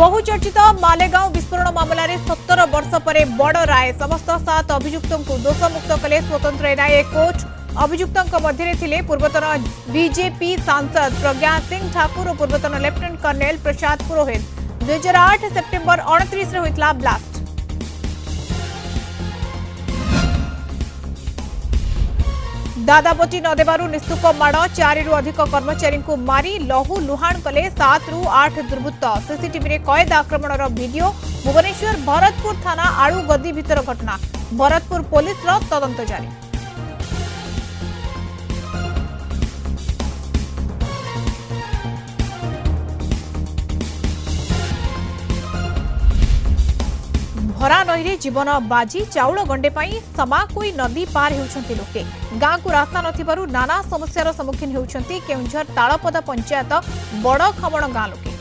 बहुचर्चित मालेगांव विस्फोरण मामलें 17 वर्ष पर बड़ राय समस्त 7 अभियुक्तों को दोषमुक्त कले स्वतंत्र एनआईए कोर्ट। अभियुक्तों मध्य थे पूर्वतन बीजेपी सांसद प्रज्ञा सिंह ठाकुर और पूर्वतन lieutenant kernel Prasad Purohit. 2008 September 29 होता ब्लास्ट। दादाबटी नदेबारु निस्तुक माड़ 4 रु अधिक कर्मचारी को मारी लहू लुहाण कले 7 रु 8 दुर्वृत्त। सीसीटीवी रे कैद आक्रमणर वीडियो। भुवनेश्वर भरतपुर थाना आलू गद्दी भीतर घटना। भरतपुर पुलिस रो तदंत जारी। भरा नही जीवन बाजी चाउल गंडे समा कोई नदी पार होउछंती लोके। गाँ को रास्ता नथिबारु नाना समस्यार सम्मुखीन होउछंती केउंझर तालपदा पंचायत बड़ खमण गाँ लोके।